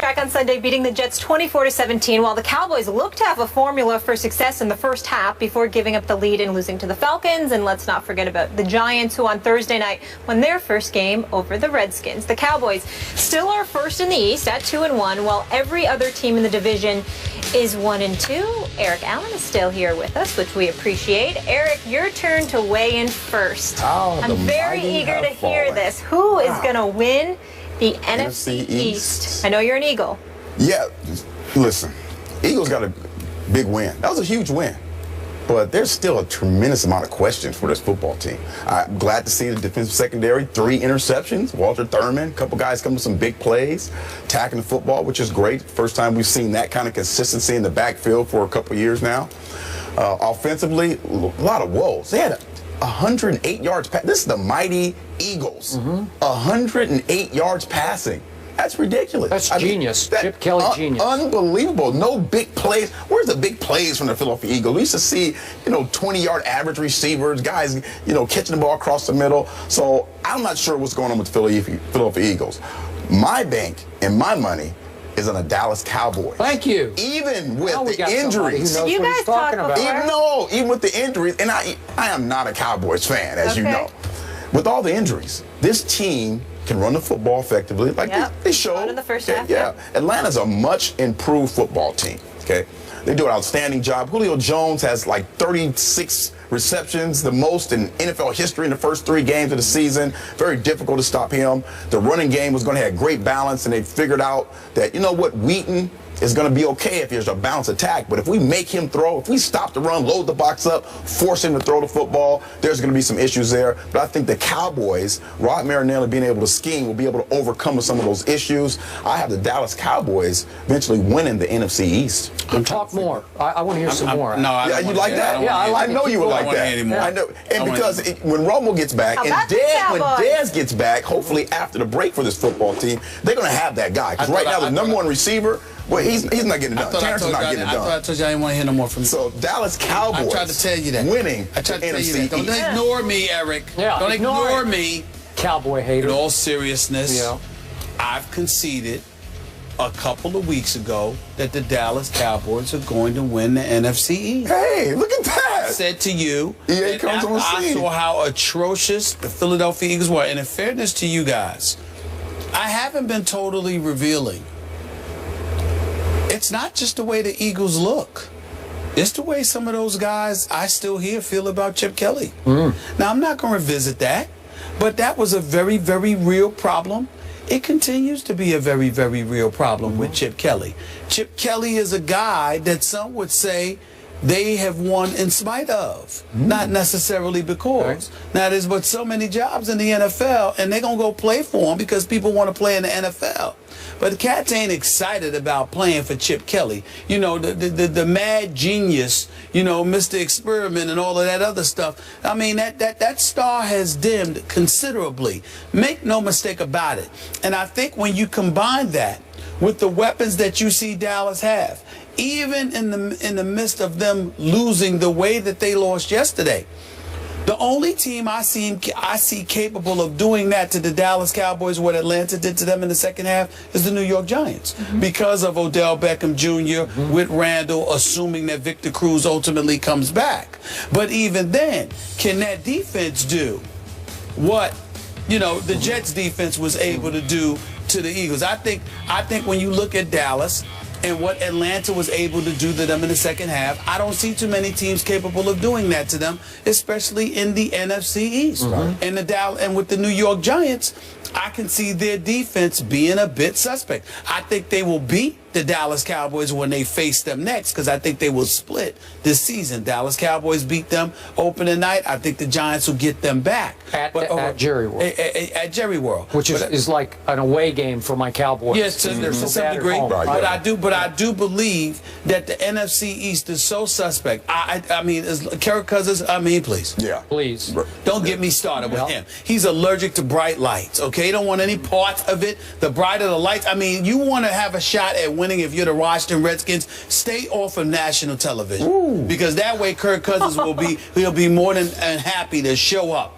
track on Sunday, beating the Jets 24-17, while the Cowboys looked to have a formula for success in the first half before giving up the lead and losing to the Falcons. And let's not forget about the Giants, who on Thursday night won their first game over the Redskins. The Cowboys still are first in the East at 2-1, while every other team in the division is 1-2. Eric Allen is still here with us, which we appreciate. Eric, your turn to weigh in first. I'm very eager to hear this. Who is going to win the NFC East? I know you're an Eagle. Yeah, listen, Eagles got a big win. That was a huge win. But there's still a tremendous amount of questions for this football team. I'm glad to see the defensive secondary, 3 interceptions. Walter Thurman, a couple guys coming with some big plays, attacking the football, which is great. First time we've seen that kind of consistency in the backfield for a couple years now. Offensively, a lot of woes. They had 108 yards. This is the mighty Eagles. 108 yards passing. That's ridiculous. That's genius. Chip Kelly genius. Unbelievable. No big plays. Where's the big plays from the Philadelphia Eagles? We used to see, 20-yard average receivers, guys, catching the ball across the middle. So I'm not sure what's going on with the Philadelphia Eagles. My bank and my money is on the Dallas Cowboys. Thank you. Even with the injuries. You guys talking about even with the injuries, and I am not a Cowboys fan, as you know. With all the injuries, this team can run the football effectively, like they showed in the first half. Yeah, Atlanta's a much improved football team. Okay, they do an outstanding job. Julio Jones has like 36 receptions, the most in NFL history in the first 3 games of the season. Very difficult to stop him. The running game was going to have great balance, and they figured out that, Wheaton is going to be okay if there's a balanced attack. But if we make him throw, if we stop the run, load the box up, force him to throw the football, there's going to be some issues there. But I think the Cowboys, Rod Marinelli being able to scheme, will be able to overcome some of those issues. I have the Dallas Cowboys eventually winning the NFC East. Talk more. I want to hear some more. No, you like that? Yeah, I know you would like that. I know, and because when Romo gets back and when Dez gets back, hopefully after the break for this football team, they're going to have that guy. Because right now the number 1 receiver, well, he's not getting it done. Terrence is not getting it done. I told you I didn't want to hear no more from you. So Dallas Cowboys. I tried to tell you that. Winning. I tried to tell you that. Don't NFC ignore me, Eric. Yeah, Don't ignore me. Cowboy hater. In all seriousness, I've conceded a couple of weeks ago that the Dallas Cowboys are going to win the NFC East. Hey, look at that. I said to you, EA comes on the scene. I saw how atrocious the Philadelphia Eagles were. And in fairness to you guys, I haven't been totally revealing. It's not just the way the Eagles look. It's the way some of those guys I still hear feel about Chip Kelly. Now, I'm not going to revisit that, but that was a very, very real problem. It continues to be a very, very real problem with Chip Kelly. Chip Kelly is a guy that some would say they have won in spite of, not necessarily because. Now, there's but so many jobs in the NFL, and they're going to go play for him because people want to play in the NFL. But the Cats ain't excited about playing for Chip Kelly. The mad genius, Mr. Experiment and all of that other stuff. I mean, that star has dimmed considerably. Make no mistake about it. And I think when you combine that with the weapons that you see Dallas have, even in the midst of them losing the way that they lost yesterday, the only team I see capable of doing that to the Dallas Cowboys, what Atlanta did to them in the second half, is the New York Giants. Because of Odell Beckham Jr. with Randall, assuming that Victor Cruz ultimately comes back. But even then, can that defense do what, the Jets defense was able to do to the Eagles? I think when you look at Dallas and what Atlanta was able to do to them in the second half, I don't see too many teams capable of doing that to them, especially in the NFC East. And with the New York Giants, I can see their defense being a bit suspect. I think they will beat the Dallas Cowboys when they face them next, because I think they will split this season. Dallas Cowboys beat them opening night. I think the Giants will get them back. At Jerry World. At Jerry World. Which is like an away game for my Cowboys. Yes, to some degree. But I do believe that the NFC East is so suspect. I mean, Kirk Cousins, please. Yeah. Please. Don't get me started with him. He's allergic to bright lights, okay? He don't want any parts of it. The brighter the lights. I mean, you want to have a shot at winning if you're the Washington Redskins, stay off of national television. Because that way Kirk Cousins will be more than happy to show up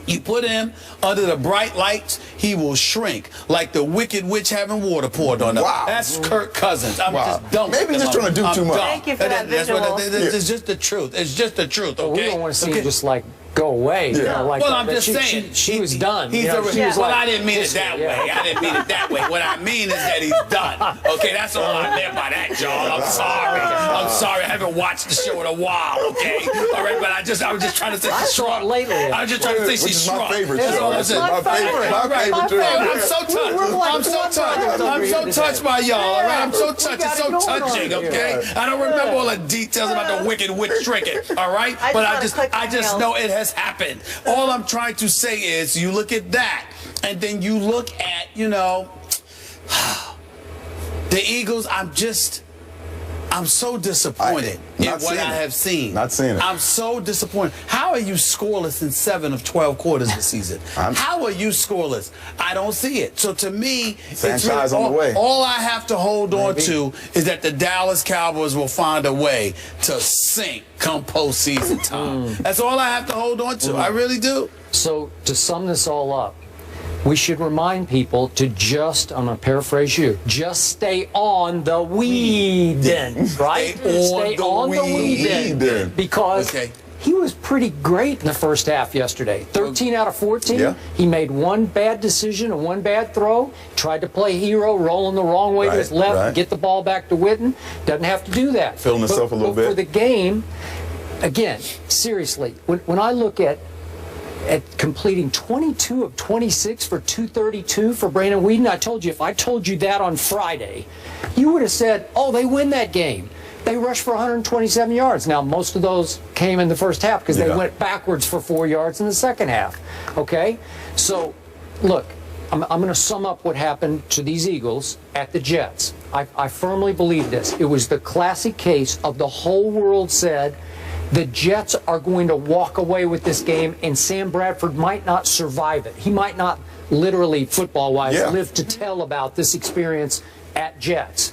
You put him under the bright lights, he will shrink like the wicked witch having water poured on him. Wow. That's Kirk Cousins. I'm just done. Maybe he's just trying to do too much. Thank you for that visual. It's just the truth. It's just the truth, okay? Well, we don't want to see him just like go away. You know, like well, that. I'm just saying. She was done. He's you know, she was well, like, I didn't mean it that way. I didn't mean it that way. What I mean is that he's done. Okay, that's all I meant by that, y'all. I'm sorry. I'm sorry. I haven't watched the show in a while, okay? All right, but I was just trying to say she's saw it strong. lately. I was just trying to say she's strong. My favorite That's show. all I'm saying. My favorite. My favorite too. I'm so touched. I'm so touched. I'm so touched by y'all, all right? I'm so touched. It's so touching, okay? I don't remember all the details about the wicked witch shrinking, all right? But I just know it has happened. All I'm trying to say is you look at that, and then you look at, you know, the Eagles. I'm so disappointed in what I have seen. Not seeing it. I'm so disappointed. How are you scoreless in 7 of 12 quarters this season? How are you scoreless? I don't see it. So to me, franchise on the way. All I have to hold on to is that the Dallas Cowboys will find a way to sink come postseason time. That's all I have to hold on to. I really do. So to sum this all up, we should remind people to just, I'm going to paraphrase you, just stay on the weed, right? Stay on the weed. Because he was pretty great in the first half yesterday. 13 out of 14. Yeah. He made one bad decision and one bad throw. Tried to play hero, rolling the wrong way to his left, get the ball back to Witten. Doesn't have to do that. Feeling himself a little bit. For the game, again, seriously, when I look at completing 22 of 26 for 232 for Brandon Weeden. I told you, if I told you that on Friday, you would have said, oh, they win that game. They rushed for 127 yards. Now, most of those came in the first half because they went backwards for 4 yards in the second half. Okay? So, look, I'm going to sum up what happened to these Eagles at the Jets. I firmly believe this. It was the classic case of the whole world said, the Jets are going to walk away with this game, and Sam Bradford might not survive it. He might not literally, football-wise, live to tell about this experience at Jets.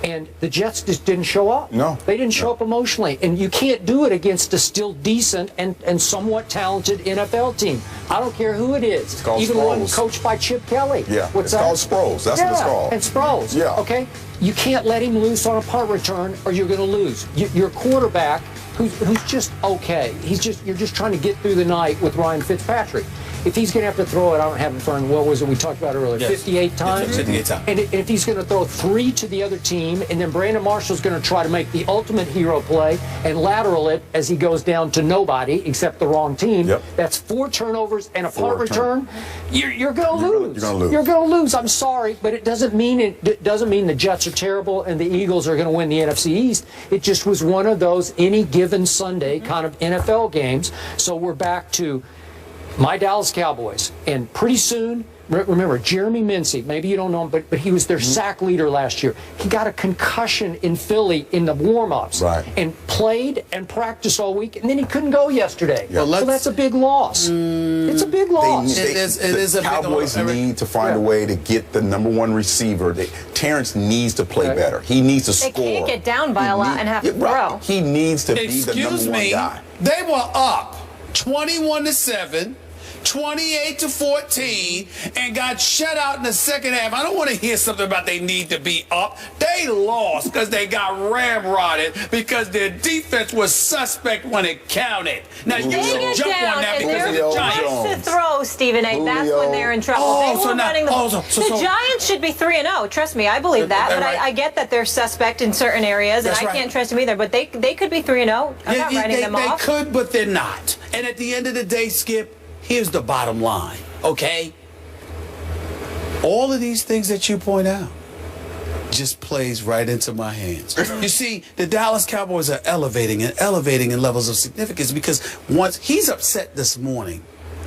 And the Jets just didn't show up. No. They didn't show up emotionally. And you can't do it against a still decent and somewhat talented NFL team. I don't care who it is. It's called even Sproles. one coached by Chip Kelly. Yeah. What's it's that? called Sproles. That's what it's called. And Sproles. Yeah. Okay? You can't let him loose on a punt return or you're going to lose. Your quarterback, who's just okay. You're just trying to get through the night with Ryan Fitzpatrick. If he's going to have to throw it, I don't have in front of me, what was it we talked about earlier, 58 times? 58 times. And if he's going to throw 3 to the other team, and then Brandon Marshall's going to try to make the ultimate hero play and lateral it as he goes down to nobody except the wrong team, that's 4 turnovers and a punt return. You're going to lose. You're going to lose. You're going to lose. I'm sorry, but it doesn't mean the Jets are terrible and the Eagles are going to win the NFC East. It just was one of those any given Sunday kind of NFL games. So we're back to my Dallas Cowboys, and pretty soon, remember, Jeremy Mincey, maybe you don't know him, but he was their sack leader last year. He got a concussion in Philly in the warm-ups and played and practiced all week, and then he couldn't go yesterday. So that's a big loss. It's a big loss. It is a big loss. Cowboys need to find a way to get the #1 receiver. Terrence needs to play better. He needs to score. They can't get down by a lot and have to throw. He needs to be the #1 guy. They were up 21-7. 28-14 and got shut out in the second half. I don't want to hear something about they need to be up. They lost because they got ramrodded because their defense was suspect when it counted. Now you can jump on that because of the Giants. To throw, Stephen A. That's when they're in trouble. They were running the Giants should be 3-0. Trust me, I believe that. But I get that they're suspect in certain areas, and I can't trust them either. But they could be 3-0. I'm not writing them off. They could, but they're not. And at the end of the day, Skip, here's the bottom line, okay? All of these things that you point out just plays right into my hands. You see, the Dallas Cowboys are elevating in levels of significance because once he's upset this morning.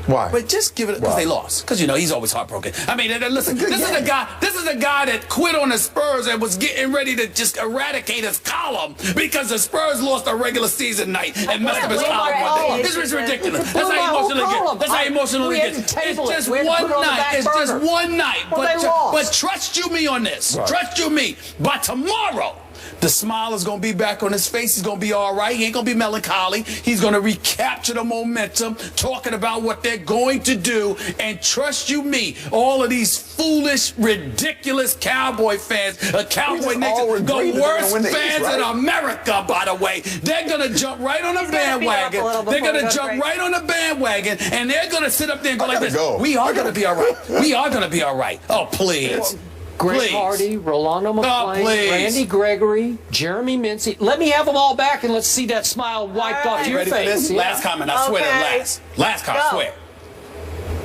Why? But just give it because they lost. Because he's always heartbroken. I mean, listen, this is the guy that quit on the Spurs and was getting ready to just eradicate his column because the Spurs lost a regular season night and messed up his column one day. This is ridiculous. That's how emotionally get. It's just one night. It's just one night. But trust you me on this. Trust you me. By tomorrow, The smile is going to be back on his face. He's going to be all right. He ain't going to be melancholy. He's going to recapture the momentum, talking about what they're going to do. And trust you me, all of these foolish, ridiculous Cowboy fans, Cowboy Nation, the worst fans in America, by the way, they're going to jump right on the bandwagon. They're going to jump right on the bandwagon, and they're going to sit up there and go like this. We are going to be all right. We are going to be all right. Oh, please. Greg Hardy, Rolando McClain, Randy Gregory, Jeremy Mincy. Let me have them all back and let's see that smile wiped off your face. face. Last comment. I swear that last comment. I swear.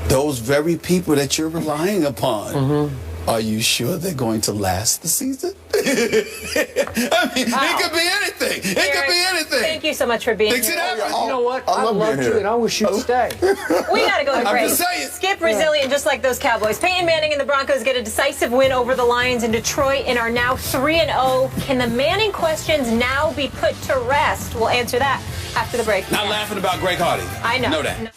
Those very people that you're relying upon, are you sure they're going to last the season? I mean, it could be anything. It could be anything. Thank you so much for being here. You know what? I love you, and I wish you'd stay. We got to go to break. I'm just saying. Skip resilient, just like those Cowboys. Peyton Manning and the Broncos get a decisive win over the Lions in Detroit and are now 3-0. Can the Manning questions now be put to rest? We'll answer that after the break. Not laughing about Greg Hardy. I know. Know that.